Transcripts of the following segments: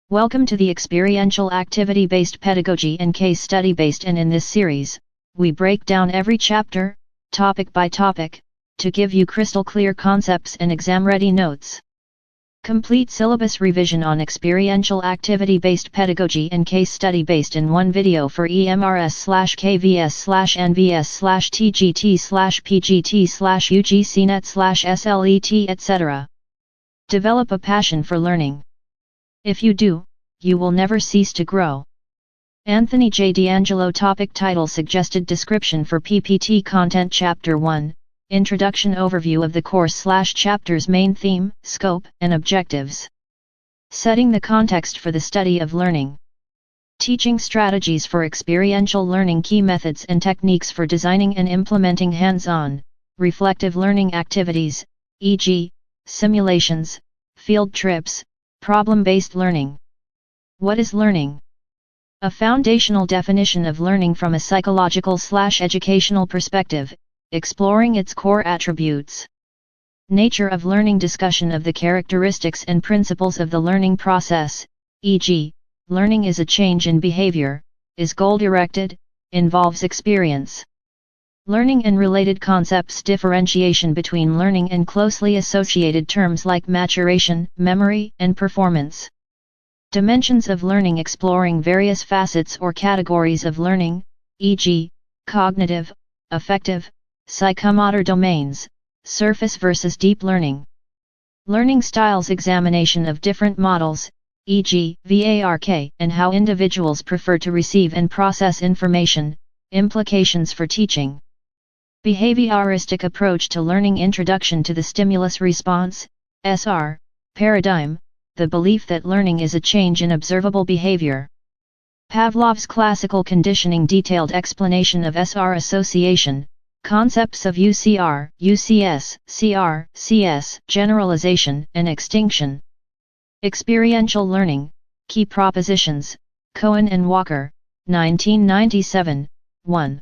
Welcome to the experiential activity-based pedagogy and case study-based, and in this series, we break down every chapter, topic by topic, to give you crystal clear concepts and exam-ready notes. Complete syllabus revision on experiential activity-based pedagogy and case study-based in one video for EMRS/KVS/NVS/TGT/PGT/UGCnet/SLET, etc. Develop a passion for learning. If you do, you will never cease to grow. Anthony J. D'Angelo. Topic title suggested description for PPT content. Chapter 1, Introduction. Overview of the course/chapter's main theme, scope, and objectives. Setting the context for the study of learning. Teaching strategies for experiential learning. Key methods and techniques for designing and implementing hands-on, reflective learning activities, e.g., simulations, field trips, problem-based learning. What is learning? A foundational definition of learning from a psychological/educational perspective, exploring its core attributes. Nature of learning. Discussion of the characteristics and principles of the learning process, e.g., learning is a change in behavior, is goal-directed, involves experience. Learning and related concepts. Differentiation between learning and closely associated terms like maturation, memory, and performance. Dimensions of learning. Exploring various facets or categories of learning, e.g., cognitive, affective, psychomotor domains, surface versus deep learning. Learning styles. Examination of different models, e.g., VARK, and how individuals prefer to receive and process information, implications for teaching. Behavioristic approach to learning. Introduction to the stimulus response (SR) paradigm, the belief that learning is a change in observable behavior. Pavlov's classical conditioning. Detailed explanation of SR association, concepts of UCR, UCS, CR, CS, generalization and extinction. Experiential learning, key propositions, Cohen and Walker, 1997, 1.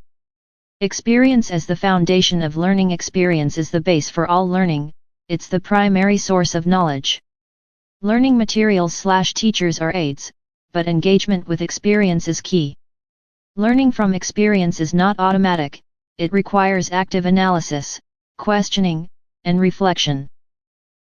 Experience as the foundation of learning. Experience is the base for all learning, it's the primary source of knowledge. Learning materials/teachers are aids, but engagement with experience is key. Learning from experience is not automatic, it requires active analysis, questioning, and reflection.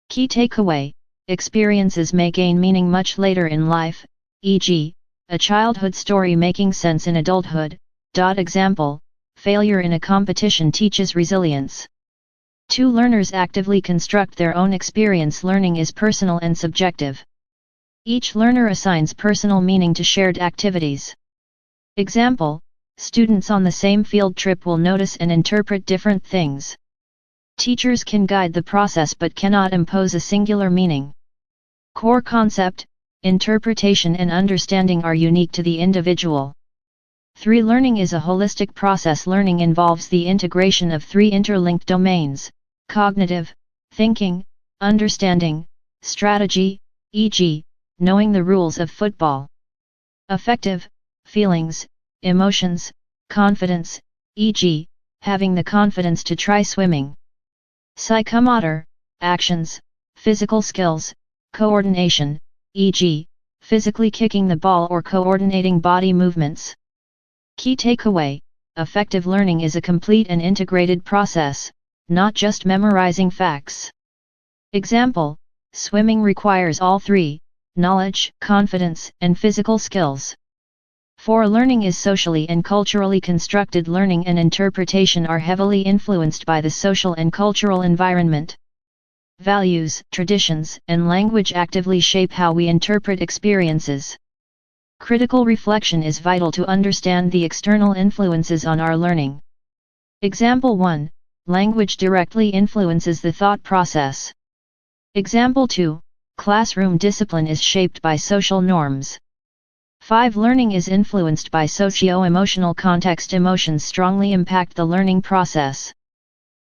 Key takeaway: experiences may gain meaning much later in life, e.g., a childhood story making sense in adulthood. Example: failure in a competition teaches resilience. 2. Learners actively construct their own experience. Learning is personal and subjective. Each learner assigns personal meaning to shared activities. Example: students on the same field trip will notice and interpret different things. Teachers can guide the process but cannot impose a singular meaning. Core concept, interpretation and understanding are unique to the individual. 3. Learning is a holistic process. Learning involves the integration of 3 interlinked domains: cognitive, thinking, understanding, strategy, e.g., knowing the rules of football. Affective, feelings, emotions, confidence, e.g., having the confidence to try swimming. Psychomotor, actions, physical skills, coordination, e.g., physically kicking the ball or coordinating body movements. Key takeaway: affective learning is a complete and integrated process, not just memorizing facts. Example: swimming requires all 3, knowledge, confidence, and physical skills. 4. Learning is socially and culturally constructed. Learning and interpretation are heavily influenced by the social and cultural environment. Values, traditions, and language actively shape how we interpret experiences. Critical reflection is vital to understand the external influences on our learning. Example 1, language directly influences the thought process. Example 2, classroom discipline is shaped by social norms. 5. Learning is influenced by socio-emotional context. Emotions strongly impact the learning process.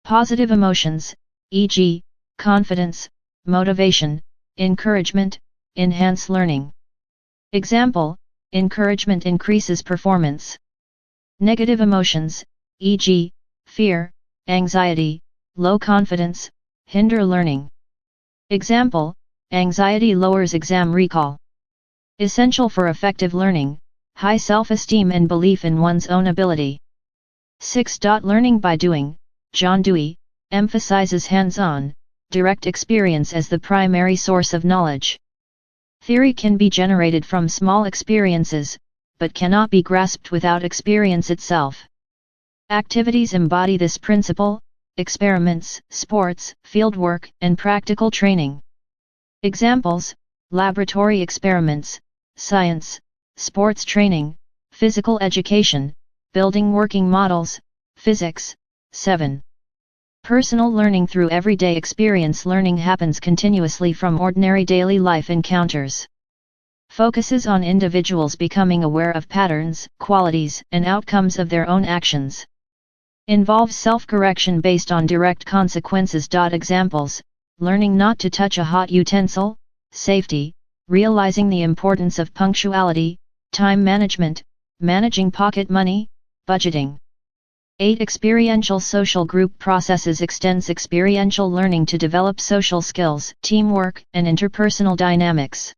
Positive emotions, e.g., confidence, motivation, encouragement, enhance learning. Example: encouragement increases performance. Negative emotions, e.g., fear, anxiety, low confidence, hinder learning. Example: anxiety lowers exam recall. Essential for effective learning, high self-esteem and belief in one's own ability. 6. Learning by doing, John Dewey, emphasizes hands-on, direct experience as the primary source of knowledge. Theory can be generated from small experiences, but cannot be grasped without experience itself. Activities embody this principle: experiments, sports, fieldwork, and practical training. Examples: laboratory experiments, science, sports training, physical education, building working models, physics. 7. Personal learning through everyday experience. Learning happens continuously from ordinary daily life encounters. Focuses on individuals becoming aware of patterns, qualities, and outcomes of their own actions. Involves self-correction based on direct consequences. Examples: learning not to touch a hot utensil, safety, realizing the importance of punctuality, time management, managing pocket money, budgeting. 8. Experiential social group processes. Extends experiential learning to develop social skills, teamwork, and interpersonal dynamics.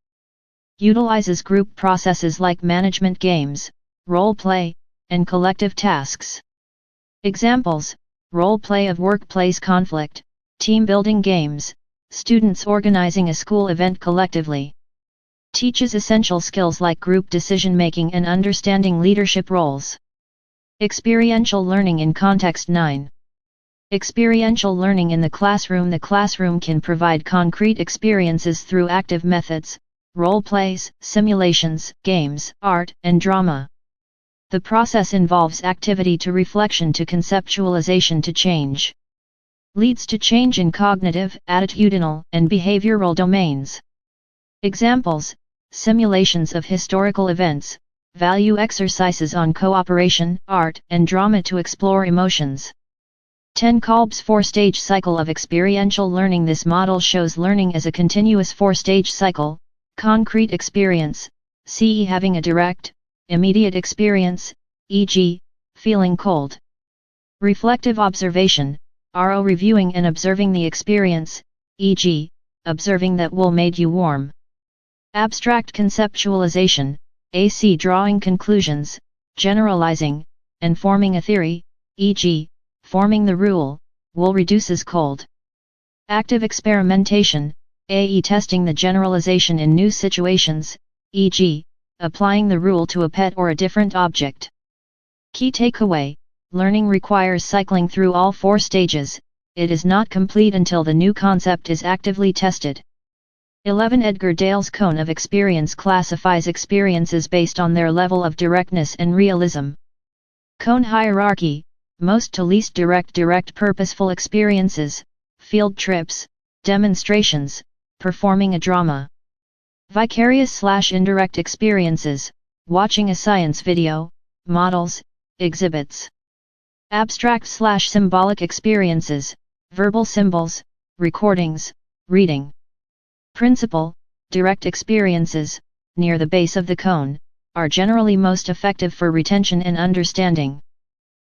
Utilizes group processes like management games, role play, and collective tasks. Examples: role play of workplace conflict, team building games, students organizing a school event collectively. Teaches essential skills like group decision-making and understanding leadership roles. Experiential learning in context. 9. Experiential learning in the classroom. The classroom can provide concrete experiences through active methods, role plays, simulations, games, art, and drama. The process involves activity to reflection to conceptualization to change. Leads to change in cognitive, attitudinal, and behavioral domains. Examples: simulations of historical events, value exercises on cooperation, art, and drama to explore emotions. 10. Kolb's four-stage cycle of experiential learning. This model shows learning as a continuous four-stage cycle: concrete experience, CE having a direct, immediate experience, e.g., feeling cold. Reflective observation, RO reviewing and observing the experience, e.g., observing that wool made you warm. Abstract conceptualization, AC drawing conclusions, generalizing, and forming a theory, e.g., forming the rule, wool reduces cold. Active experimentation, AE testing the generalization in new situations, e.g., applying the rule to a pet or a different object. Key takeaway: learning requires cycling through all four stages. It is not complete until the new concept is actively tested. 11. Edgar Dale's cone of experience classifies experiences based on their level of directness and realism. Cone hierarchy: most to least direct purposeful experiences, field trips, demonstrations, performing a drama. Vicarious/indirect experiences, watching a science video, models, exhibits. Abstract/symbolic experiences, verbal symbols, recordings, reading. Principle: direct experiences, near the base of the cone, are generally most effective for retention and understanding.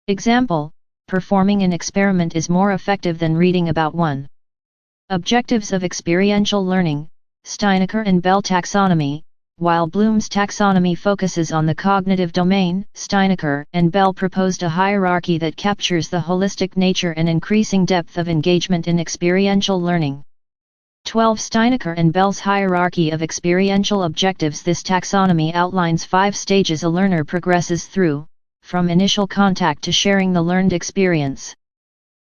Example: performing an experiment is more effective than reading about one. Objectives of experiential learning: Steinecker and Bell taxonomy. While Bloom's taxonomy focuses on the cognitive domain, Steinecker and Bell proposed a hierarchy that captures the holistic nature and increasing depth of engagement in experiential learning. 12. Steinecker and Bell's hierarchy of experiential objectives. This taxonomy outlines 5 stages a learner progresses through, from initial contact to sharing the learned experience.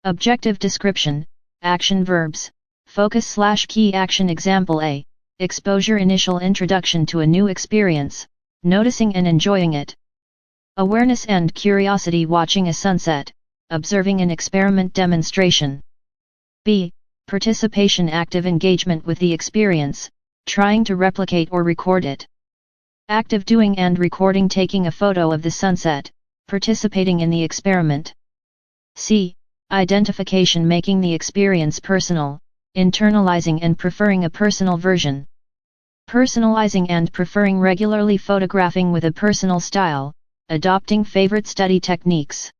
Objective description, action verbs, focus/key action. Example A. Exposure: initial introduction to a new experience, noticing and enjoying it. Awareness and curiosity: watching a sunset, observing an experiment demonstration. B. Participation: active engagement with the experience, trying to replicate or record it. Active doing and recording: taking a photo of the sunset, participating in the experiment. C. Identification: making the experience personal, internalizing and preferring a personal version. Personalizing and preferring: regularly photographing with a personal style, adopting favorite study techniques.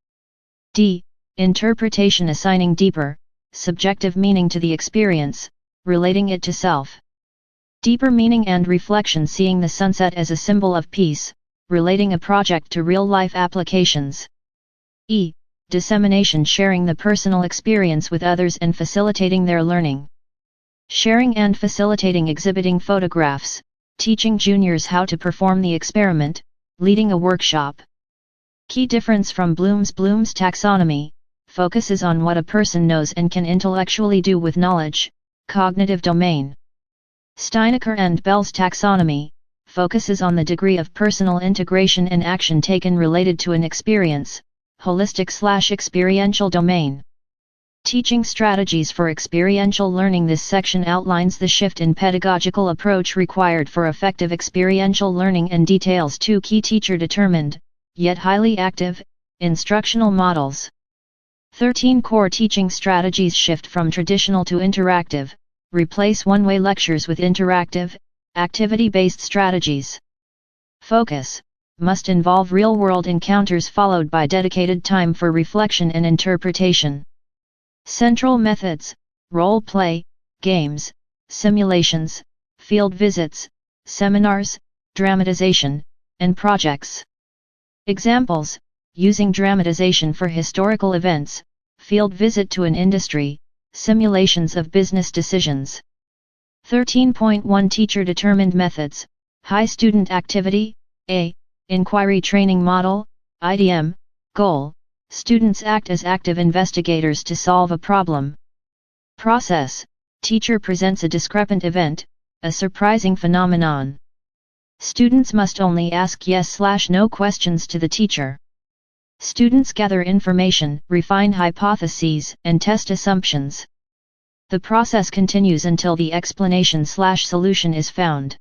D. Interpretation: assigning deeper, subjective meaning to the experience, relating it to self. Deeper meaning and reflection, seeing the sunset as a symbol of peace, relating a project to real-life applications. E. Dissemination, sharing the personal experience with others and facilitating their learning. Sharing and facilitating, exhibiting photographs, teaching juniors how to perform the experiment, leading a workshop. Key difference from Bloom's taxonomy, focuses on what a person knows and can intellectually do with knowledge, cognitive domain. Steinecker and Bell's taxonomy, focuses on the degree of personal integration and action taken related to an experience, holistic/experiential domain. Teaching strategies for experiential learning. This section outlines the shift in pedagogical approach required for effective experiential learning and details 2 key teacher-determined, yet highly active, instructional models. 13 core teaching strategies. Shift from traditional to interactive, replace one-way lectures with interactive, activity-based strategies. Focus must involve real-world encounters followed by dedicated time for reflection and interpretation. Central methods: role play, games, simulations, field visits, seminars, dramatization, and projects. Examples: using dramatization for historical events, field visit to an industry, simulations of business decisions. 13.1 Teacher-determined methods: high student activity, A. Inquiry training model, IDM, goal: students act as active investigators to solve a problem. Process: teacher presents a discrepant event, a surprising phenomenon. Students must only ask yes/no questions to the teacher. Students gather information, refine hypotheses, and test assumptions. The process continues until the explanation/solution is found.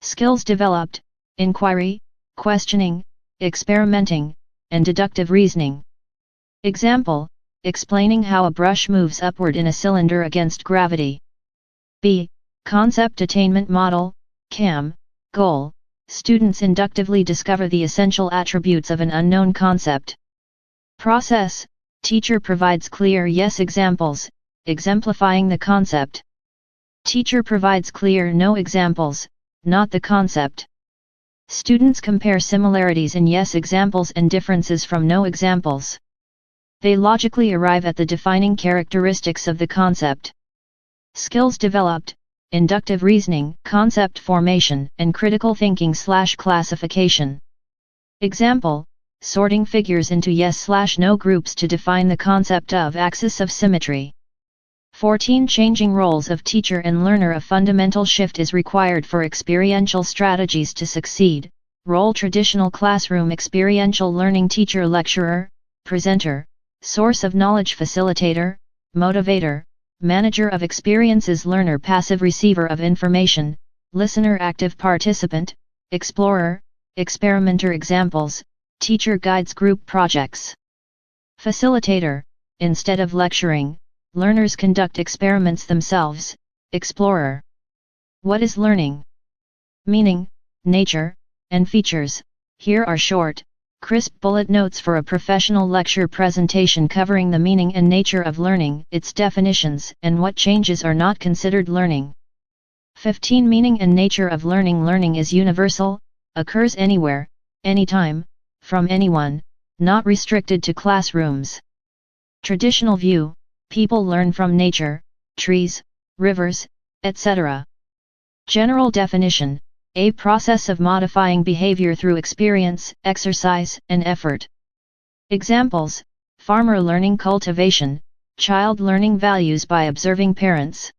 Skills developed: inquiry, questioning, experimenting, and deductive reasoning. Example: explaining how a brush moves upward in a cylinder against gravity. B. Concept attainment model, CAM, goal: students inductively discover the essential attributes of an unknown concept. Process: teacher provides clear yes examples, exemplifying the concept. Teacher provides clear no examples, not the concept. Students compare similarities in yes examples and differences from no examples. They logically arrive at the defining characteristics of the concept. Skills developed: inductive reasoning, concept formation, and critical thinking/classification. Example: sorting figures into yes/no groups to define the concept of axis of symmetry. 14 Changing roles of teacher and learner. A fundamental shift is required for experiential strategies to succeed. Role: traditional classroom experiential learning, teacher, lecturer, presenter, source of knowledge, facilitator, motivator, manager of experiences, learner, passive receiver of information, listener, active participant, explorer, experimenter. Examples: teacher guides group projects. Facilitator: instead of lecturing, learners conduct experiments themselves. Explorer: what is learning? Meaning, nature, and features. Here are short, crisp bullet notes for a professional lecture presentation covering the meaning and nature of learning, its definitions, and what changes are not considered learning. 15 Meaning and nature of learning. Learning is universal, occurs anywhere, anytime, from anyone, not restricted to classrooms. Traditional view: people learn from nature, trees, rivers, etc. General definition: a process of modifying behavior through experience, exercise, and effort. Examples: farmer learning cultivation, child learning values by observing parents.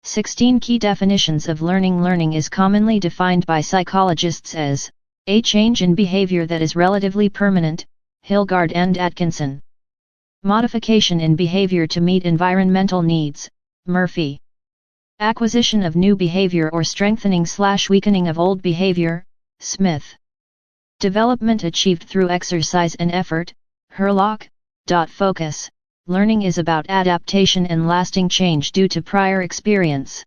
16 Key definitions of learning. Learning is commonly defined by psychologists as a change in behavior that is relatively permanent, Hilgard and Atkinson. Modification in behavior to meet environmental needs, Murphy. Acquisition of new behavior or strengthening/weakening of old behavior, Smith. Development achieved through exercise and effort, Herlock. Focus: learning is about adaptation and lasting change due to prior experience.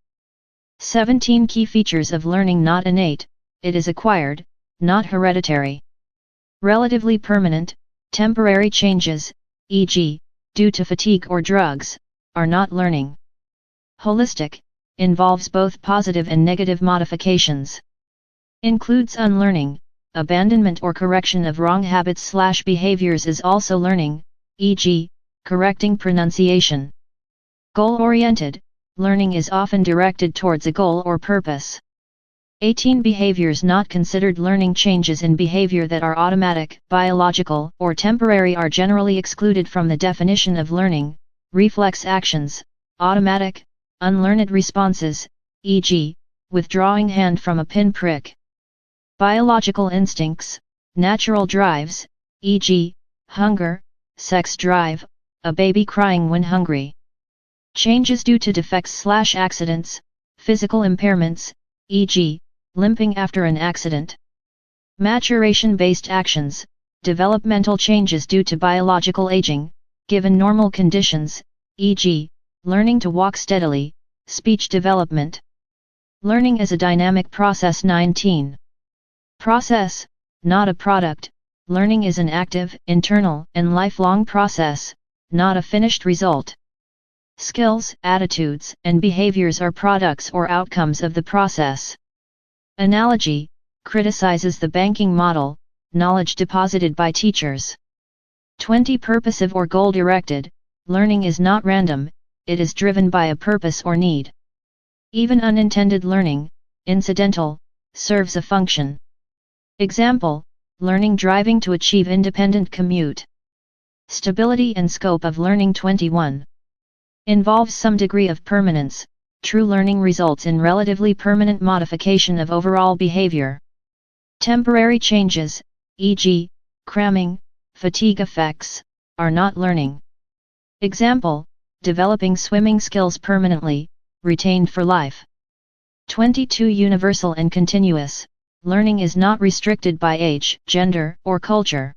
17 Key features of learning. Not innate, it is acquired, not hereditary. Relatively permanent, temporary changes, e.g., due to fatigue or drugs, are not learning. Holistic, involves both positive and negative modifications. Includes unlearning, abandonment or correction of wrong habits/behaviors is also learning, e.g., correcting pronunciation. Goal-oriented, learning is often directed towards a goal or purpose. 18 behaviors not considered learning. Changes in behavior that are automatic, biological, or temporary are generally excluded from the definition of learning. Reflex actions, automatic, unlearned responses, e.g., withdrawing hand from a pinprick. Biological instincts, natural drives, e.g., hunger, sex drive, a baby crying when hungry. Changes due to defects/accidents, physical impairments, e.g., limping after an accident. Maturation-based actions, developmental changes due to biological aging, given normal conditions, e.g., learning to walk steadily, speech development. Learning is a dynamic process. 19. Process, not a product. Learning is an active, internal, and lifelong process, not a finished result. Skills, attitudes, and behaviors are products or outcomes of the process. Analogy, criticizes the banking model, knowledge deposited by teachers. 20. Purposive or goal-directed, learning is not random, it is driven by a purpose or need. Even unintended learning, incidental, serves a function. Example, learning driving to achieve independent commute. Stability and scope of learning. 21. Involves some degree of permanence. True learning results in relatively permanent modification of overall behavior. Temporary changes, e.g., cramming, fatigue effects, are not learning. Example, developing swimming skills permanently, retained for life. 22. Universal and continuous, learning is not restricted by age, gender, or culture.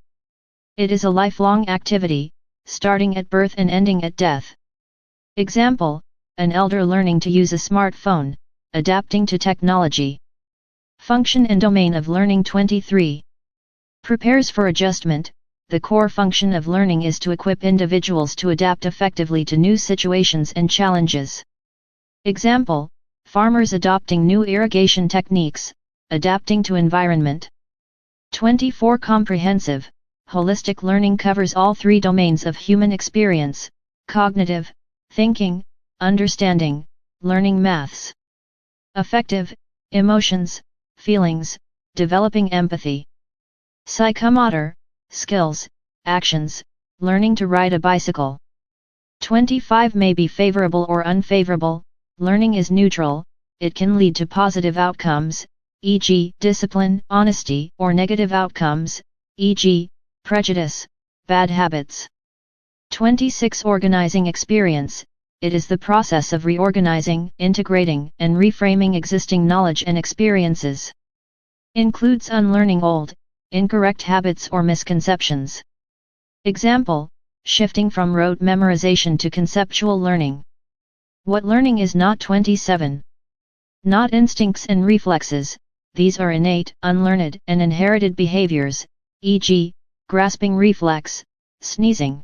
It is a lifelong activity, starting at birth and ending at death. Example, an elder learning to use a smartphone, adapting to technology. Function and domain of learning. 23. Prepares for adjustment, the core function of learning is to equip individuals to adapt effectively to new situations and challenges. Example, farmers adopting new irrigation techniques, adapting to environment. 24. Comprehensive, holistic learning covers all three domains of human experience, cognitive, thinking, understanding, learning maths. Affective, emotions, feelings, developing empathy. Psychomotor, skills, actions, learning to ride a bicycle. 25. May be favorable or unfavorable, learning is neutral, it can lead to positive outcomes, e.g., discipline, honesty, or negative outcomes, e.g., prejudice, bad habits. 26. Organizing experience, it is the process of reorganizing, integrating, and reframing existing knowledge and experiences. Includes unlearning old, incorrect habits or misconceptions. Example, shifting from rote memorization to conceptual learning. What learning is not. 27. Not instincts and reflexes, these are innate, unlearned, and inherited behaviors, e.g., grasping reflex, sneezing.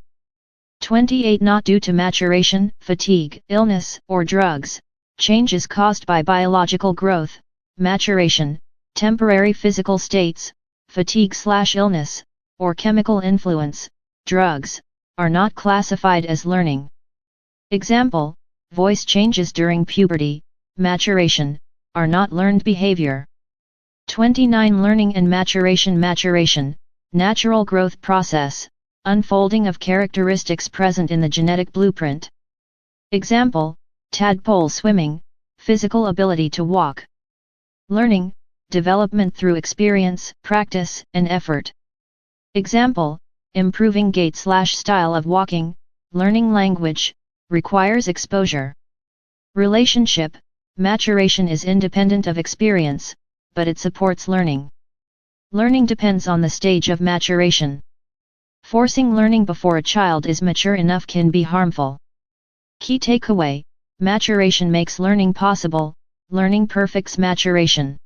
28. Not due to maturation, fatigue, illness, or drugs, changes caused by biological growth, maturation, temporary physical states, fatigue/illness, or chemical influence, drugs, are not classified as learning. Example, voice changes during puberty, maturation, are not learned behavior. 29. Learning and maturation. Maturation, natural growth process, unfolding of characteristics present in the genetic blueprint. Example, tadpole swimming, physical ability to walk. Learning, development through experience, practice, and effort. Example, improving gait/style of walking, learning language, requires exposure. Relationship, maturation is independent of experience, but it supports learning. Learning depends on the stage of maturation. Forcing learning before a child is mature enough can be harmful. Key takeaway, maturation makes learning possible, learning perfects maturation.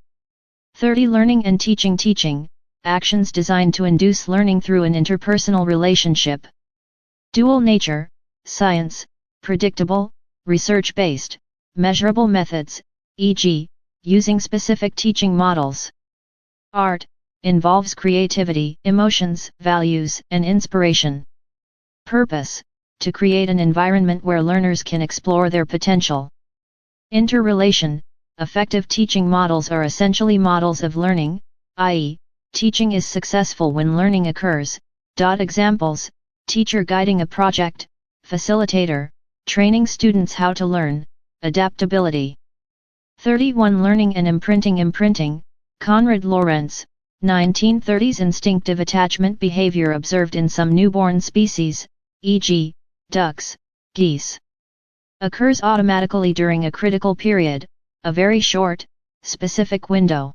30. Learning and teaching. Teaching, actions designed to induce learning through an interpersonal relationship. Dual nature, science, predictable, research-based, measurable methods, e.g., using specific teaching models. Art involves creativity, emotions, values, and inspiration. Purpose to create an environment where learners can explore their potential. Interrelation effective teaching models are essentially models of learning, i.e., teaching is successful when learning occurs. Examples: teacher guiding a project, facilitator, training students how to learn, adaptability. 31 Learning and imprinting. Imprinting, Conrad Lorenz, 1930s. Instinctive attachment behavior observed in some newborn species, e.g., ducks, geese. Occurs automatically during a critical period, a very short, specific window.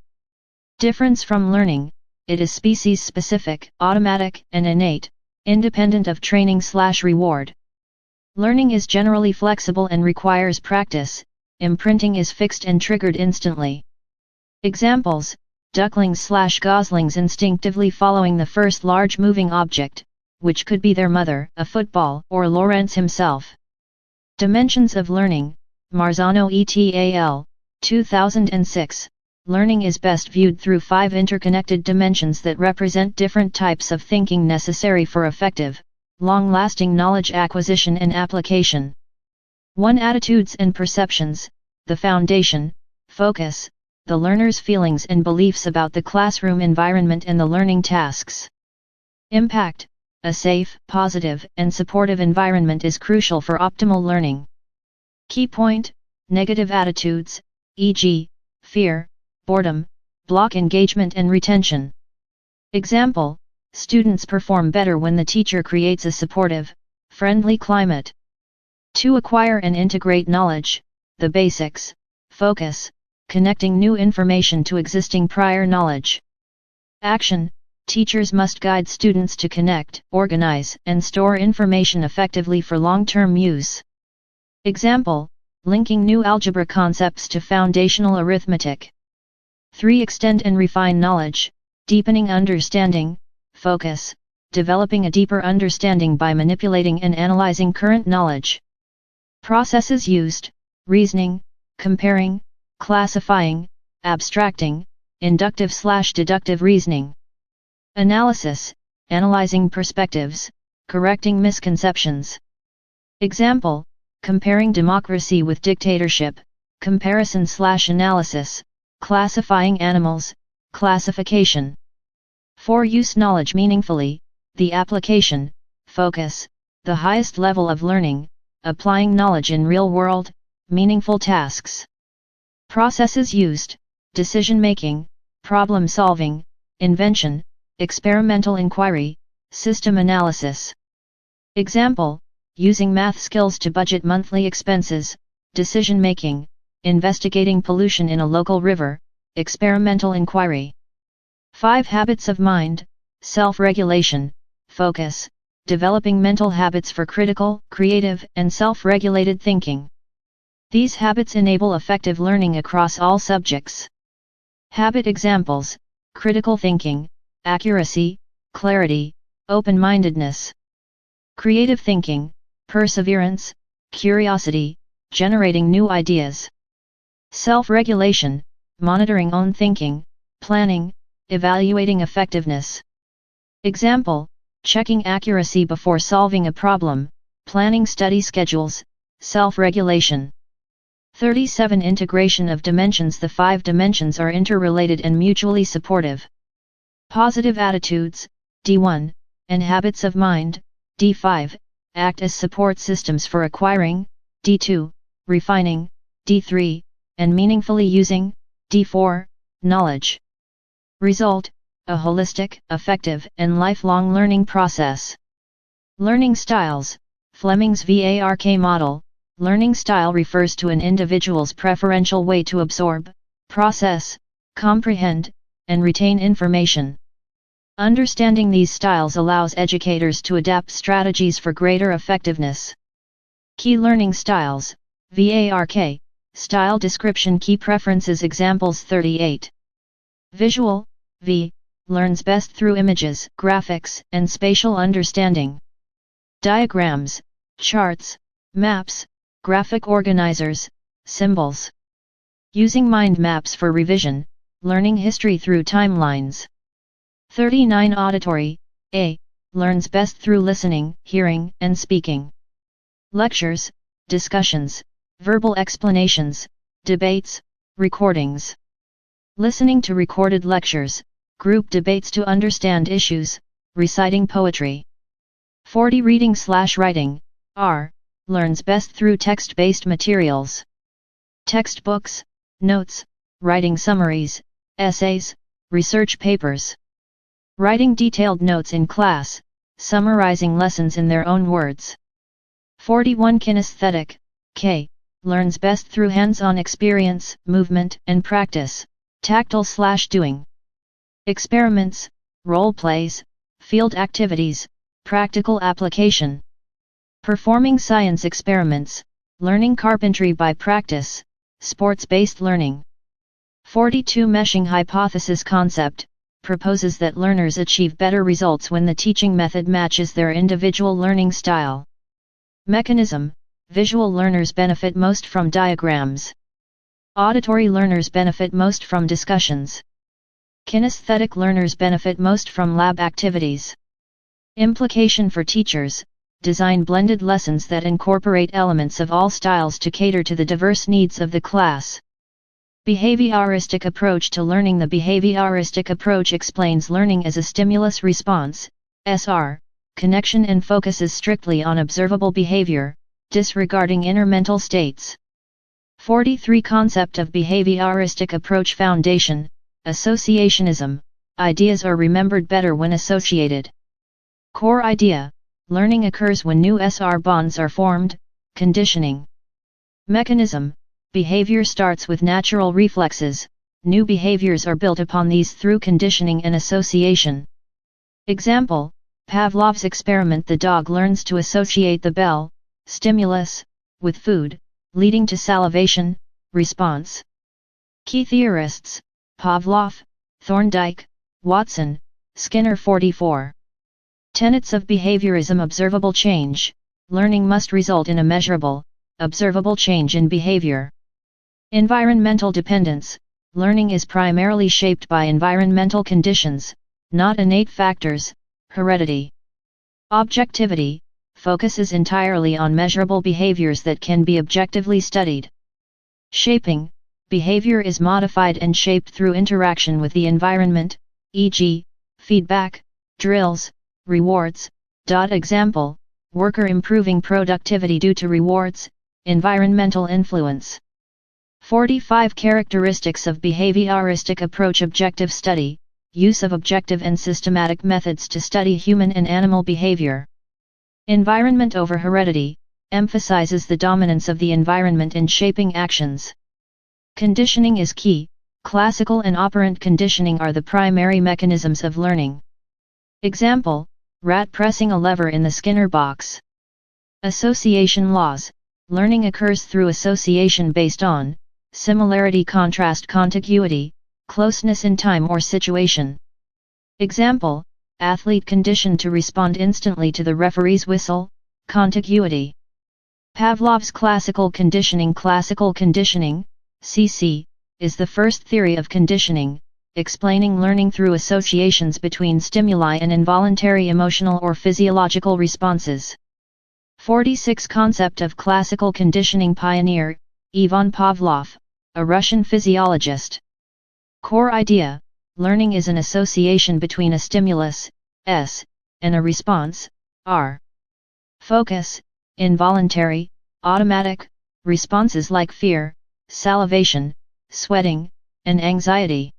Difference from learning, it is species-specific, automatic, and innate, independent of training/reward. Learning is generally flexible and requires practice, imprinting is fixed and triggered instantly. Examples: ducklings/goslings instinctively following the first large moving object, which could be their mother, a football, or Lawrence himself. Dimensions of learning, Marzano et al., 2006. Learning is best viewed through 5 interconnected dimensions that represent different types of thinking necessary for effective, long-lasting knowledge acquisition and application. 1. Attitudes and perceptions, the foundation, focus, the learner's feelings and beliefs about the classroom environment and the learning tasks. Impact, a safe, positive, and supportive environment is crucial for optimal learning. Key point, negative attitudes, e.g., fear, boredom, block engagement and retention. Example: students perform better when the teacher creates a supportive, friendly climate. 2. Acquire and integrate knowledge, the basics, focus, connecting new information to existing prior knowledge. Action, teachers must guide students to connect, organize, and store information effectively for long-term use. Example: linking new algebra concepts to foundational arithmetic. 3. Extend and refine knowledge, deepening understanding, focus, developing a deeper understanding by manipulating and analyzing current knowledge. Processes used, reasoning, comparing, classifying, abstracting, inductive/deductive reasoning. Analysis, analyzing perspectives, correcting misconceptions. Example: comparing democracy with dictatorship, comparison/analysis, classifying animals, classification. 4. Use knowledge meaningfully, the application, focus, the highest level of learning, applying knowledge in real-world, meaningful tasks. Processes used, decision-making, problem-solving, invention, experimental inquiry, system analysis. Example: using math skills to budget monthly expenses, decision-making, investigating pollution in a local river, experimental inquiry. 5. Habits of mind, self-regulation, focus, developing mental habits for critical, creative, and self-regulated thinking. These habits enable effective learning across all subjects. Habit examples: critical thinking, accuracy, clarity, open-mindedness. Creative thinking, perseverance, curiosity, generating new ideas. Self-regulation, monitoring own thinking, planning, evaluating effectiveness. Example: checking accuracy before solving a problem, planning study schedules, self-regulation. 37. Integration of dimensions. The 5 dimensions are interrelated and mutually supportive. Positive attitudes, D1, and habits of mind, D5, act as support systems for acquiring, D2, refining, D3, and meaningfully using, D4, knowledge. Result: a holistic, effective, and lifelong learning process. Learning styles, Fleming's VARK model. Learning style refers to an individual's preferential way to absorb, process, comprehend, and retain information. Understanding these styles allows educators to adapt strategies for greater effectiveness. Key learning styles, VARK, style description. Key preferences. Examples. 38. Visual, V, learns best through images, graphics, and spatial understanding. Diagrams, charts, maps, graphic organizers, symbols. Using mind maps for revision, learning history through timelines. 39 Auditory, A. Learns best through listening, hearing, and speaking. Lectures, discussions, verbal explanations, debates, recordings. Listening to recorded lectures, group debates to understand issues, reciting poetry. 40 Reading/writing, R. Learns best through text-based materials. Textbooks, notes, writing summaries, essays, research papers. Writing detailed notes in class, summarizing lessons in their own words. 41 Kinesthetic, K. Learns best through hands-on experience, movement and practice, tactile/doing. Experiments, role plays, field activities, practical application. Performing science experiments, learning carpentry by practice, sports-based learning. 42 Meshing hypothesis concept, proposes that learners achieve better results when the teaching method matches their individual learning style. Mechanism, visual learners benefit most from diagrams. Auditory learners benefit most from discussions. Kinesthetic learners benefit most from lab activities. Implication for teachers, design blended lessons that incorporate elements of all styles to cater to the diverse needs of the class. Behavioristic approach to learning. The behavioristic approach explains learning as a stimulus response, SR, connection and focuses strictly on observable behavior, disregarding inner mental states. 43 Concept of behavioristic approach. Foundation, associationism, ideas are remembered better when associated. Core idea, learning occurs when new SR bonds are formed, conditioning. Mechanism, behavior starts with natural reflexes, new behaviors are built upon these through conditioning and association. Example, Pavlov's experiment. The dog learns to associate the bell, stimulus, with food, leading to salivation, response. Key theorists, Pavlov, Thorndike, Watson, Skinner. 44. Tenets of behaviorism. Observable change, learning must result in a measurable, observable change in behavior. Environmental dependence, learning is primarily shaped by environmental conditions, not innate factors, heredity. Objectivity, focuses entirely on measurable behaviors that can be objectively studied. Shaping, behavior is modified and shaped through interaction with the environment, e.g., feedback, drills, rewards. Example, worker improving productivity due to rewards, environmental influence. 45 Characteristics of behavioristic approach. Objective study, use of objective and systematic methods to study human and animal behavior. Environment over heredity, emphasizes the dominance of the environment in shaping actions. Conditioning is key, classical and operant conditioning are the primary mechanisms of learning. Example, rat pressing a lever in the Skinner box. Association laws, learning occurs through association based on similarity, contrast, contiguity, closeness in time or situation. Example, athlete conditioned to respond instantly to the referee's whistle, contiguity. Pavlov's classical conditioning. Classical conditioning, CC, is the first theory of conditioning, explaining learning through associations between stimuli and involuntary emotional or physiological responses. 46 Concept of classical conditioning. Pioneer, Ivan Pavlov, a Russian physiologist. Core idea, learning is an association between a stimulus, S, and a response, R. Focus, involuntary, automatic, responses like fear, salivation, sweating, and anxiety.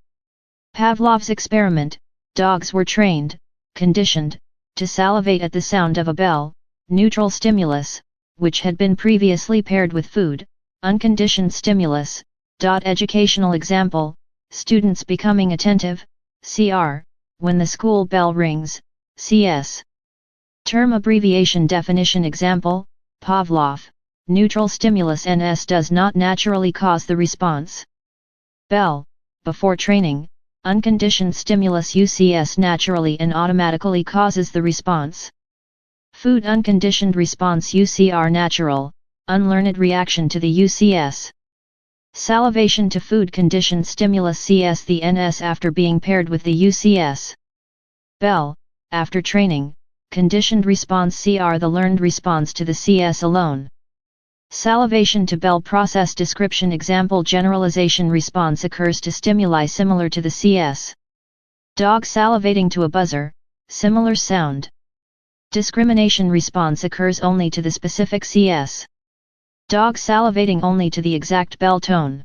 Pavlov's experiment, dogs were trained, conditioned, to salivate at the sound of a bell, neutral stimulus, which had been previously paired with food, unconditioned stimulus. Educational example, students becoming attentive, CR, when the school bell rings, CS. Term abbreviation definition. Example, Pavlov, neutral stimulus NS does not naturally cause the response. Bell, before training, unconditioned stimulus UCS naturally and automatically causes the response. Food, unconditioned response UCR natural, unlearned reaction to the UCS. Salivation to food conditioned stimulus CS the NS after being paired with the UCS. Bell, after training, conditioned response CR the learned response to the CS alone. Salivation to Bell process description example generalization response occurs to stimuli similar to the CS. Dog salivating to a buzzer, similar sound. Discrimination response occurs only to the specific CS. Dog salivating only to the exact Bell tone.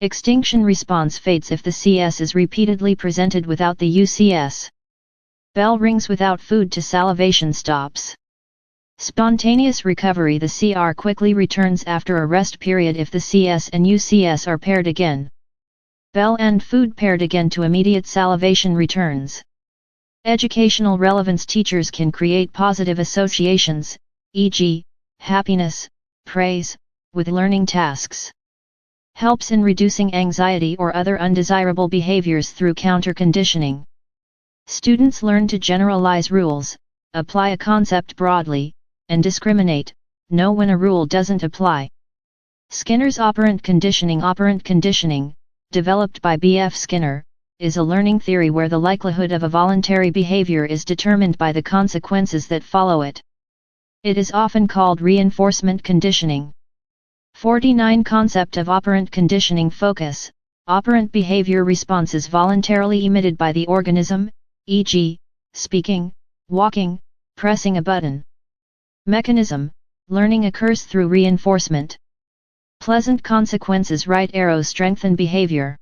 Extinction response fades if the CS is repeatedly presented without the UCS. Bell rings without food to salivation stops. Spontaneous recovery the CR quickly returns after a rest period if the CS and UCS are paired again. Bell and food paired again to immediate salivation returns. Educational relevance teachers can create positive associations, e.g., happiness, praise, with learning tasks. Helps in reducing anxiety or other undesirable behaviors through counter-conditioning. Students learn to generalize rules, apply a concept broadly, and discriminate, know when a rule doesn't apply. Skinner's operant conditioning, developed by B.F. Skinner, is a learning theory where the likelihood of a voluntary behavior is determined by the consequences that follow it. It is often called reinforcement conditioning. 49 Concept of operant conditioning focus. Operant behavior responses voluntarily emitted by the organism, e.g., speaking, walking, pressing a button. Mechanism. Learning occurs through reinforcement. Pleasant consequences right arrow strengthen behavior.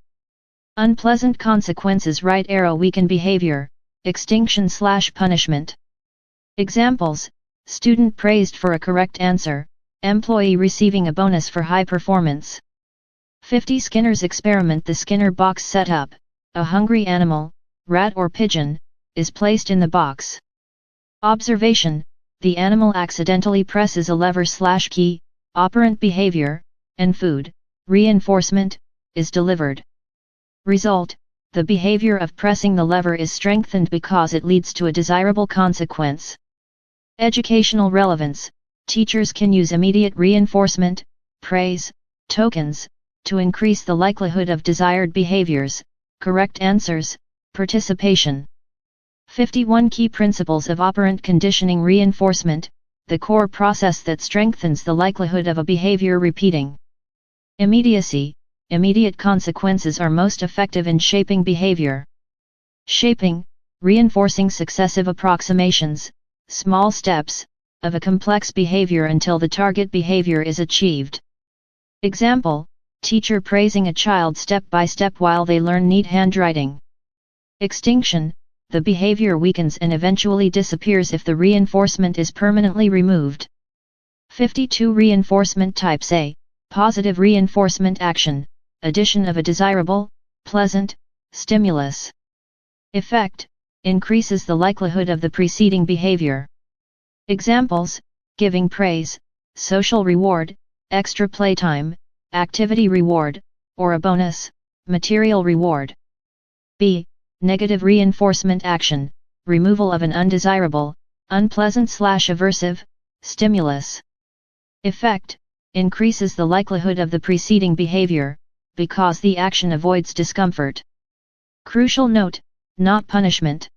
Unpleasant consequences right arrow weaken behavior, extinction/punishment. Examples: student praised for a correct answer, employee receiving a bonus for high performance. 50 Skinner's experiment. The Skinner box setup: a hungry animal, rat or pigeon, is placed in the box. Observation: the animal accidentally presses a lever/key, operant behavior, and food, reinforcement, is delivered. Result: the behavior of pressing the lever is strengthened because it leads to a desirable consequence. Educational relevance: teachers can use immediate reinforcement, praise, tokens, to increase the likelihood of desired behaviors, correct answers, participation. 51 Key principles of operant conditioning reinforcement, the core process that strengthens the likelihood of a behavior repeating. Immediacy: immediate consequences are most effective in shaping behavior. Shaping: reinforcing successive approximations, small steps, of a complex behavior until the target behavior is achieved. Example: teacher praising a child step by step while they learn neat handwriting. Extinction: the behavior weakens and eventually disappears if the reinforcement is permanently removed. 52 Reinforcement types. A. Positive reinforcement action, addition of a desirable, pleasant, stimulus. Effect: increases the likelihood of the preceding behavior. Examples: giving praise, social reward, extra playtime, activity reward, or a bonus, material reward. B. Negative reinforcement action, removal of an undesirable, unpleasant/aversive, stimulus. Effect: increases the likelihood of the preceding behavior, because the action avoids discomfort. Crucial note: not punishment.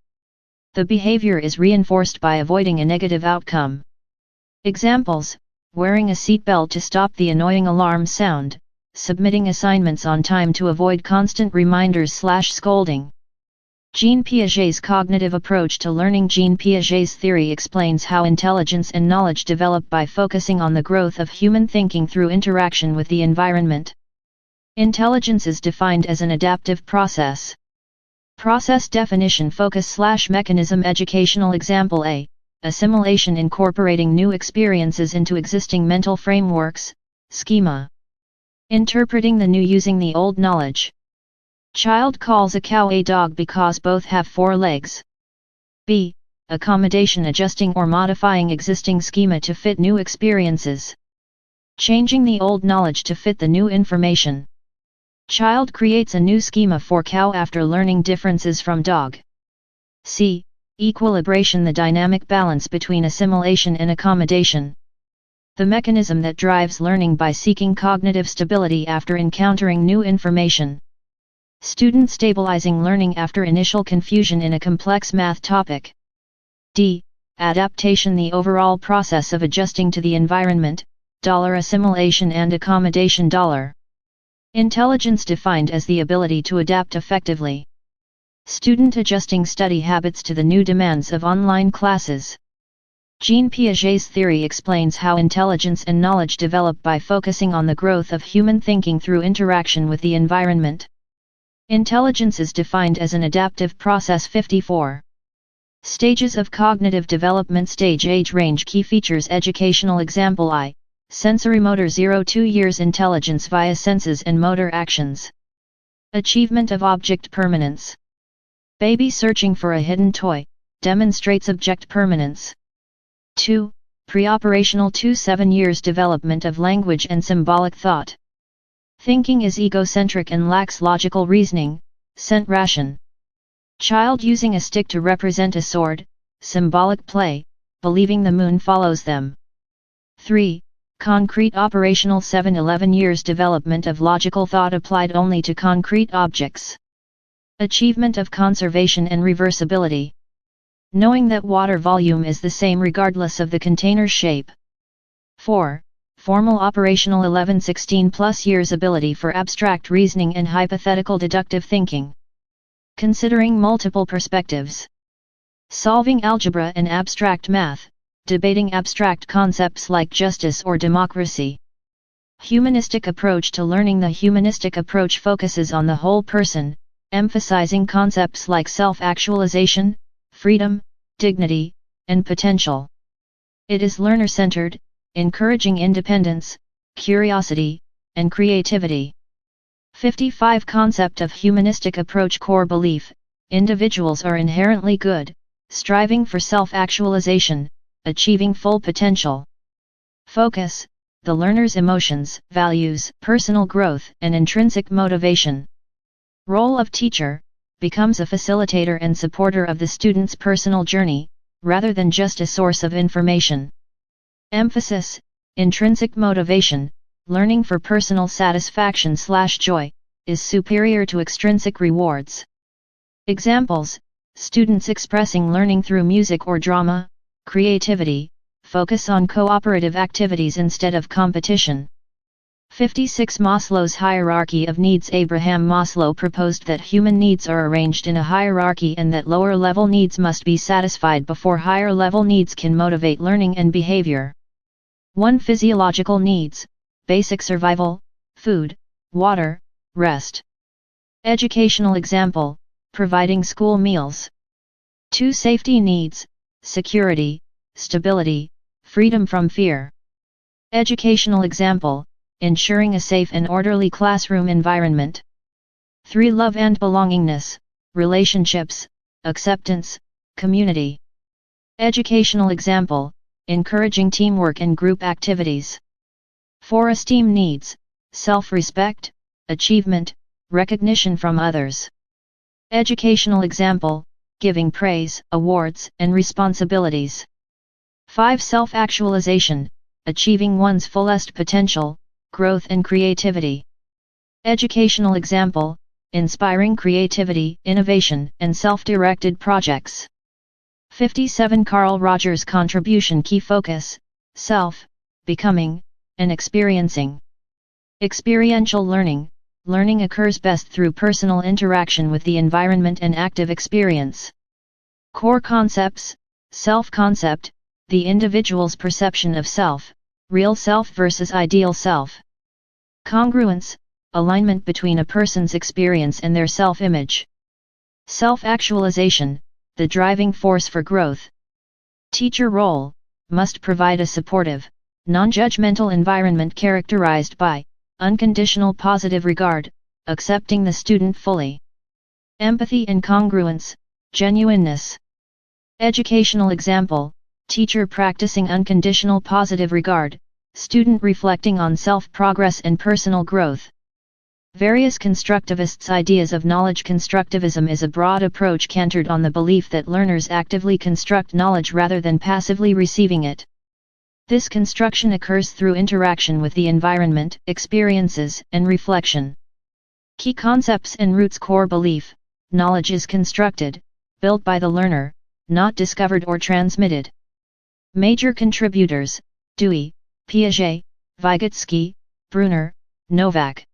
The behavior is reinforced by avoiding a negative outcome. Examples: wearing a seatbelt to stop the annoying alarm sound, submitting assignments on time to avoid constant reminders/scolding. Jean Piaget's cognitive approach to learning. Jean Piaget's theory explains how intelligence and knowledge develop by focusing on the growth of human thinking through interaction with the environment. Intelligence is defined as an adaptive process. Process definition: focus/mechanism. Educational example. A. Assimilation: incorporating new experiences into existing mental frameworks, schema. Interpreting the new using the old knowledge. Child calls a cow a dog because both have 4 legs. B. Accommodation: adjusting or modifying existing schema to fit new experiences. Changing the old knowledge to fit the new information. Child creates a new schema for cow after learning differences from dog. C. Equilibration: the dynamic balance between assimilation and accommodation. The mechanism that drives learning by seeking cognitive stability after encountering new information. Student stabilizing learning after initial confusion in a complex math topic. D. Adaptation, the overall process of adjusting to the environment, assimilation and accommodation. Intelligence defined as the ability to adapt effectively. Student adjusting study habits to the new demands of online classes. Jean Piaget's theory explains how intelligence and knowledge develop by focusing on the growth of human thinking through interaction with the environment. Intelligence is defined as an adaptive process. 54. Stages of cognitive development. Stage, age range, key features. Educational example. I. Sensory motor 0-2 years. Intelligence via senses and motor actions. Achievement of object permanence. Baby searching for a hidden toy, demonstrates object permanence. 2. Pre-operational 2-7 years. Development of language and symbolic thought. Thinking is egocentric and lacks logical reasoning, scent ration. Child using a stick to represent a sword, symbolic play, believing the moon follows them. 3. Concrete operational 7-11 years. Development of logical thought applied only to concrete objects. Achievement of conservation and reversibility. Knowing that water volume is the same regardless of the container's shape. 4. Formal operational 11-16 plus years. Ability for abstract reasoning and hypothetical deductive thinking. Considering multiple perspectives. Solving algebra and abstract math, debating abstract concepts like justice or democracy. Humanistic approach to learning. The humanistic approach focuses on the whole person, emphasizing concepts like self-actualization, freedom, dignity, and potential. It is learner-centered, encouraging independence, curiosity, and creativity. 55. Concept of humanistic approach. Core belief: individuals are inherently good, striving for self-actualization, achieving full potential. Focus: the learner's emotions, values, personal growth, and intrinsic motivation. Role of teacher: becomes a facilitator and supporter of the student's personal journey, rather than just a source of information. Emphasis: intrinsic motivation, learning for personal satisfaction/joy, is superior to extrinsic rewards. Examples: students expressing learning through music or drama. Creativity: focus on cooperative activities instead of competition. 56. Maslow's hierarchy of needs. Abraham Maslow proposed that human needs are arranged in a hierarchy and that lower-level needs must be satisfied before higher-level needs can motivate learning and behavior. 1. Physiological needs: basic survival, food, water, rest. Educational example: providing school meals. 2. Safety needs: security, stability, freedom from fear. Educational example: ensuring a safe and orderly classroom environment. 3. Love and belongingness: relationships, acceptance, community. Educational example: encouraging teamwork and group activities. 4. Esteem needs: self-respect, achievement, recognition from others. Educational example: giving praise, awards, and responsibilities. 5. Self-actualization: achieving one's fullest potential, growth and creativity. Educational example: inspiring creativity, innovation, and self-directed projects. 57. Carl Rogers' contribution. Key focus: self, becoming, and experiencing. Experiential learning: learning occurs best through personal interaction with the environment and active experience. Core concepts: self-concept, the individual's perception of self, real self versus ideal self. Congruence, alignment between a person's experience and their self-image. Self-actualization, the driving force for growth. Teacher role, must provide a supportive, non-judgmental environment characterized by unconditional positive regard, accepting the student fully. Empathy and congruence, genuineness. Educational example: teacher practicing unconditional positive regard, student reflecting on self-progress and personal growth. Various constructivists' ideas of knowledge. Constructivism is a broad approach centered on the belief that learners actively construct knowledge rather than passively receiving it. This construction occurs through interaction with the environment, experiences, and reflection. Key concepts and roots. Core belief: knowledge is constructed, built by the learner, not discovered or transmitted. Major contributors: Dewey, Piaget, Vygotsky, Brunner, Novak.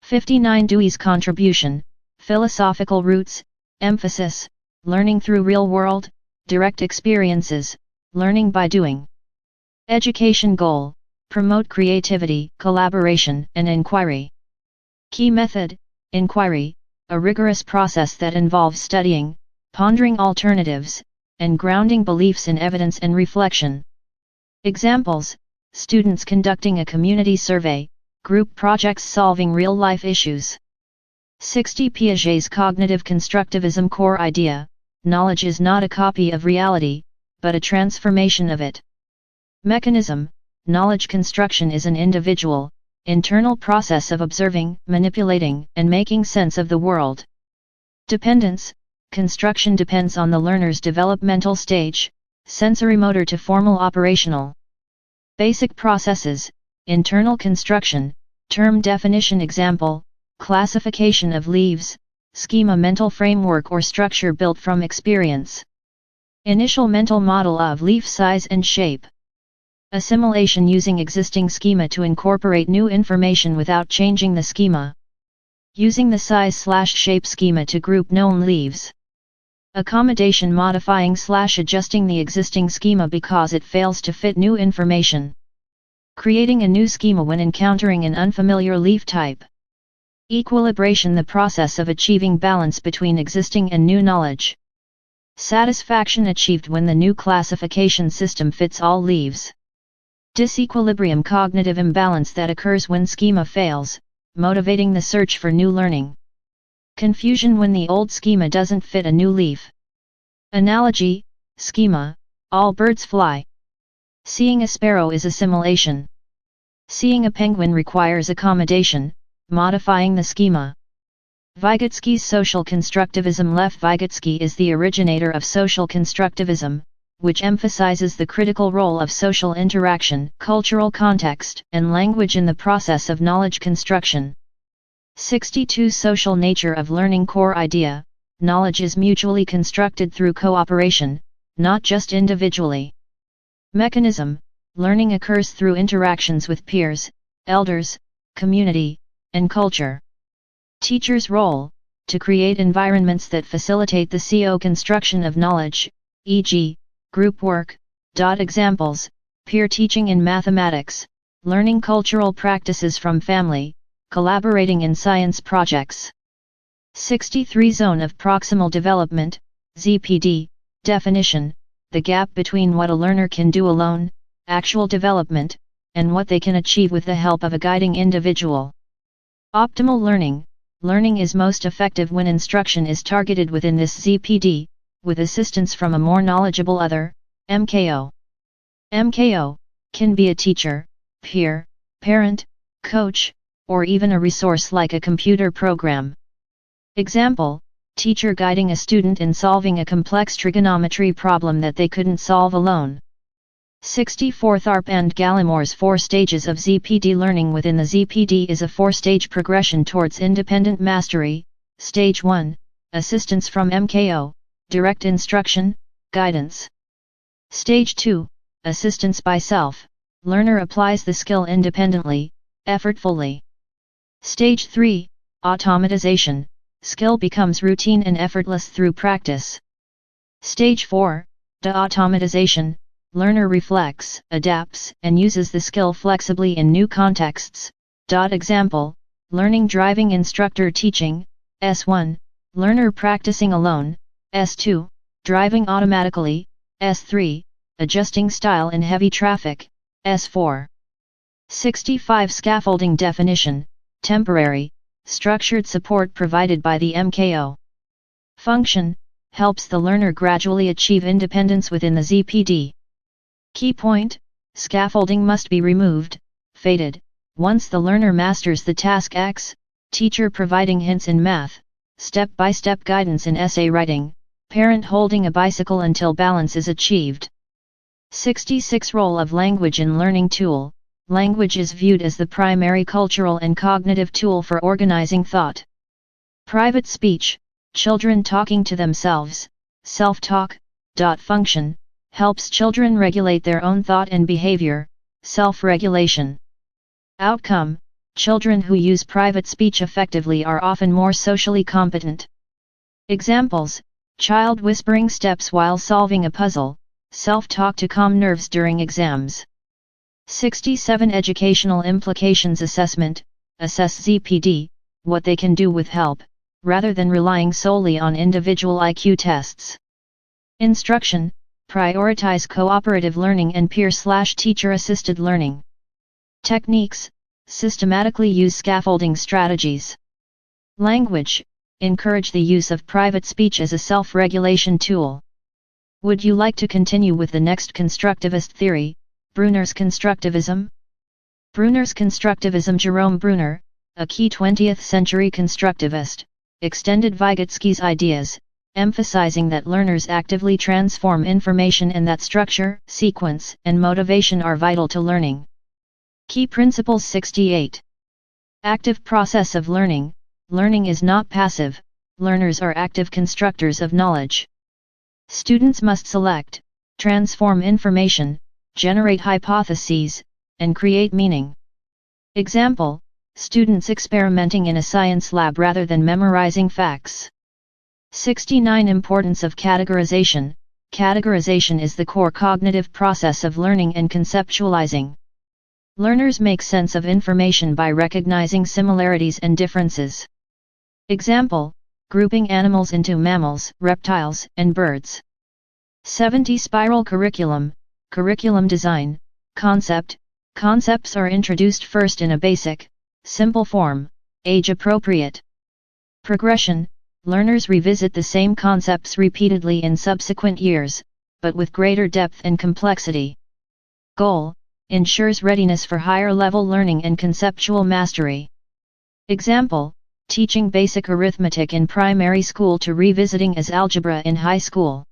59. Dewey's contribution: philosophical roots, emphasis, learning through real-world, direct experiences, learning by doing. Education goal: promote creativity, collaboration, and inquiry. Key method: inquiry, a rigorous process that involves studying, pondering alternatives, and grounding beliefs in evidence and reflection. Examples: students conducting a community survey, group projects solving real-life issues. 60. Piaget's cognitive constructivism core idea: knowledge is not a copy of reality, but a transformation of it. Mechanism: knowledge construction is an individual, internal process of observing, manipulating, and making sense of the world. Dependence: construction depends on the learner's developmental stage, sensory-motor to formal operational. Basic processes: internal construction, term definition. Example: classification of leaves, schema mental framework or structure built from experience. Initial mental model of leaf size and shape. Assimilation using existing schema to incorporate new information without changing the schema. Using the size/shape schema to group known leaves. Accommodation modifying/adjusting the existing schema because it fails to fit new information. Creating a new schema when encountering an unfamiliar leaf type. Equilibration: the process of achieving balance between existing and new knowledge. Satisfaction achieved when the new classification system fits all leaves. Disequilibrium: cognitive imbalance that occurs when schema fails, motivating the search for new learning. Confusion when the old schema doesn't fit a new leaf. Analogy: schema, all birds fly. Seeing a sparrow is assimilation. Seeing a penguin requires accommodation, modifying the schema. Vygotsky's social constructivism. Lev Vygotsky is the originator of social constructivism, which emphasizes the critical role of social interaction, cultural context, and language in the process of knowledge construction. 62. Social nature of learning core idea: knowledge is mutually constructed through cooperation, not just individually. Mechanism: learning occurs through interactions with peers, elders, community, and culture. Teacher's role: to create environments that facilitate the co-construction of knowledge, e.g., group work. Examples: peer teaching in mathematics, learning cultural practices from family, collaborating in science projects. 63. Zone of proximal development, ZPD, definition: the gap between what a learner can do alone, actual development, and what they can achieve with the help of a guiding individual. Optimal learning: learning is most effective when instruction is targeted within this ZPD, with assistance from a more knowledgeable other, MKO. MKO can be a teacher, peer, parent, coach, or even a resource like a computer program. Example: teacher guiding a student in solving a complex trigonometry problem that they couldn't solve alone. 64. Tharp and Gallimore's 4 stages of ZPD. Learning within the ZPD is a 4-stage progression towards independent mastery. Stage 1, assistance from MKO, direct instruction, guidance. Stage 2, assistance by self, learner applies the skill independently, effortfully. Stage 3, automatization, skill becomes routine and effortless through practice. Stage 4, de-automatization, learner reflects, adapts, and uses the skill flexibly in new contexts. Example: learning driving instructor teaching, S1, learner practicing alone, S2, driving automatically, S3, adjusting style in heavy traffic, S4. 65. Scaffolding definition: temporary, structured support provided by the MKO. Function: helps the learner gradually achieve independence within the ZPD. Key point: scaffolding must be removed, faded, once the learner masters the task X, teacher providing hints in math, step-by-step guidance in essay writing, parent holding a bicycle until balance is achieved. 66 Role of language in learning tool. Language is viewed as the primary cultural and cognitive tool for organizing thought. Private speech, children talking to themselves, self-talk, function, helps children regulate their own thought and behavior, self-regulation. Outcome, children who use private speech effectively are often more socially competent. Examples, child whispering steps while solving a puzzle, self-talk to calm nerves during exams. 67 Educational Implications Assessment, assess ZPD, what they can do with help, rather than relying solely on individual IQ tests. Instruction, prioritize cooperative learning and peer/teacher-assisted learning. Techniques, systematically use scaffolding strategies. Language, encourage the use of private speech as a self-regulation tool. Would you like to continue with the next constructivist theory, Bruner's constructivism? Bruner's constructivism. Jerome Bruner, a key 20th century constructivist, extended Vygotsky's ideas, emphasizing that learners actively transform information and that structure, sequence, and motivation are vital to learning. Key Principles 68. Active process of learning. Learning is not passive, learners are active constructors of knowledge. Students must select, transform information, generate hypotheses, and create meaning. Example, students experimenting in a science lab rather than memorizing facts. 69 Importance of categorization. Categorization is the core cognitive process of learning and conceptualizing. Learners make sense of information by recognizing similarities and differences. Example, grouping animals into mammals, reptiles, and birds. 70 Spiral curriculum. Curriculum design. Concept. Concepts are introduced first in a basic, simple form, age-appropriate. Progression. Learners revisit the same concepts repeatedly in subsequent years, but with greater depth and complexity. Goal. Ensures readiness for higher-level learning and conceptual mastery. Example, teaching basic arithmetic in primary school to revisiting as algebra in high school.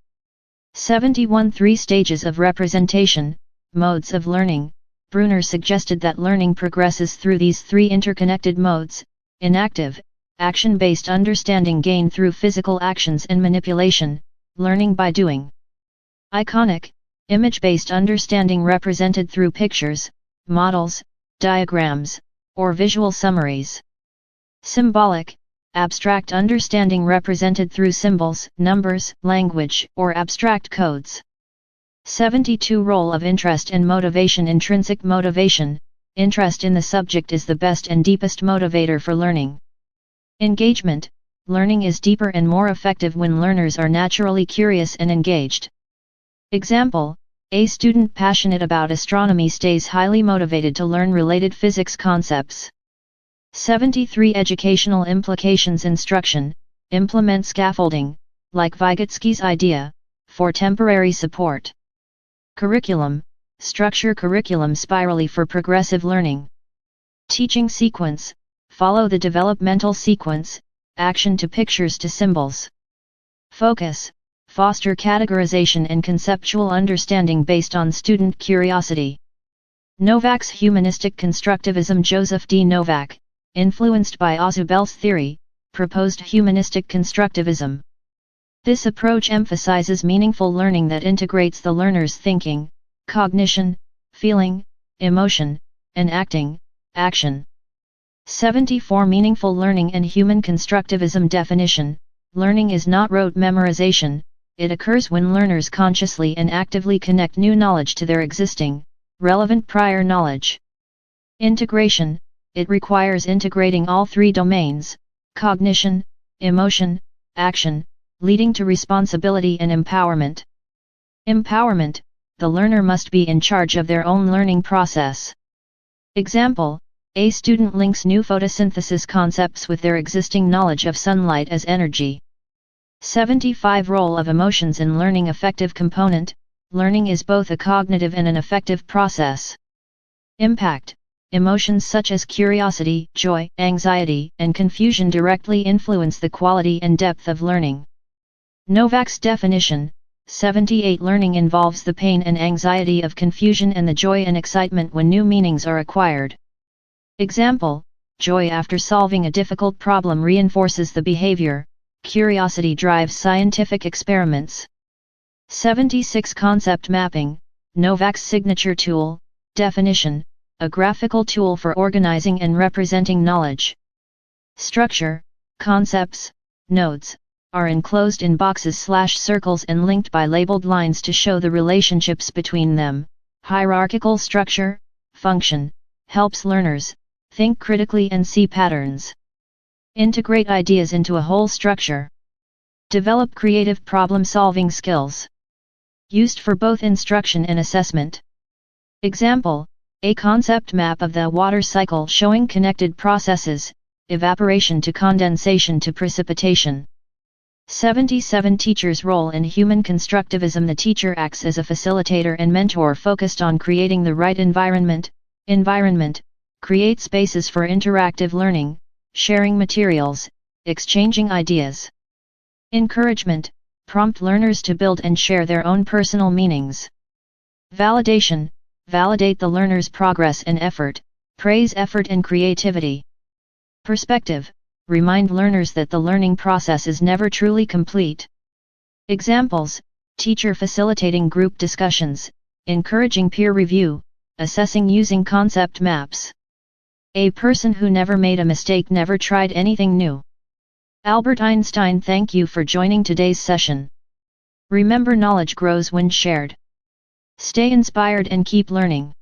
71 Three stages of representation, modes of learning. Bruner suggested that learning progresses through these three interconnected modes: inactive, action-based understanding gained through physical actions and manipulation, learning by doing. Iconic, image-based understanding represented through pictures, models, diagrams, or visual summaries. Symbolic, abstract understanding represented through symbols, numbers, language, or abstract codes. 72 Role of interest and motivation. Intrinsic motivation. Interest in the subject is the best and deepest motivator for learning. Engagement. Learning is deeper and more effective when learners are naturally curious and engaged. Example, a student passionate about astronomy stays highly motivated to learn related physics concepts. 73 Educational implications. Instruction, implement scaffolding, like Vygotsky's idea, for temporary support. Curriculum, structure curriculum spirally for progressive learning. Teaching sequence, follow the developmental sequence, action to pictures to symbols. Focus, foster categorization and conceptual understanding based on student curiosity. Novak's humanistic constructivism. Joseph D. Novak, influenced by Ausubel's theory, proposed humanistic constructivism. This approach emphasizes meaningful learning that integrates the learner's thinking, cognition, feeling, emotion, and action. 74 Meaningful learning and human constructivism. Definition: learning is not rote memorization, it occurs when learners consciously and actively connect new knowledge to their existing, relevant prior knowledge. Integration: it requires integrating all three domains, cognition, emotion, action, leading to responsibility and empowerment. Empowerment: the learner must be in charge of their own learning process. Example, a student links new photosynthesis concepts with their existing knowledge of sunlight as energy. 75 Role of emotions in learning. Affective component. Learning is both a cognitive and an affective process. Impact: emotions such as curiosity, joy, anxiety, and confusion directly influence the quality and depth of learning. Novak's definition: 78 Learning involves the pain and anxiety of confusion and the joy and excitement when new meanings are acquired. Example, joy after solving a difficult problem reinforces the behavior, curiosity drives scientific experiments. 76 Concept mapping, Novak's signature tool. Definition, a graphical tool for organizing and representing knowledge. Structure, concepts, nodes, are enclosed in boxes/circles and linked by labeled lines to show the relationships between them. Hierarchical structure, function, helps learners think critically and see patterns. Integrate ideas into a whole structure. Develop creative problem-solving skills. Used for both instruction and assessment. Example, a concept map of the water cycle showing connected processes, evaporation to condensation to precipitation. 77 Teacher's role in human constructivism. The teacher acts as a facilitator and mentor focused on creating the right environment. Create spaces for interactive learning, sharing materials, exchanging ideas. Encouragement, prompt learners to build and share their own personal meanings. Validation, validate the learner's progress and effort, praise effort and creativity. Perspective, remind learners that the learning process is never truly complete. Examples, teacher facilitating group discussions, encouraging peer review, assessing using concept maps. A person who never made a mistake never tried anything new. Albert Einstein. Thank you for joining today's session. Remember, knowledge grows when shared. Stay inspired and keep learning.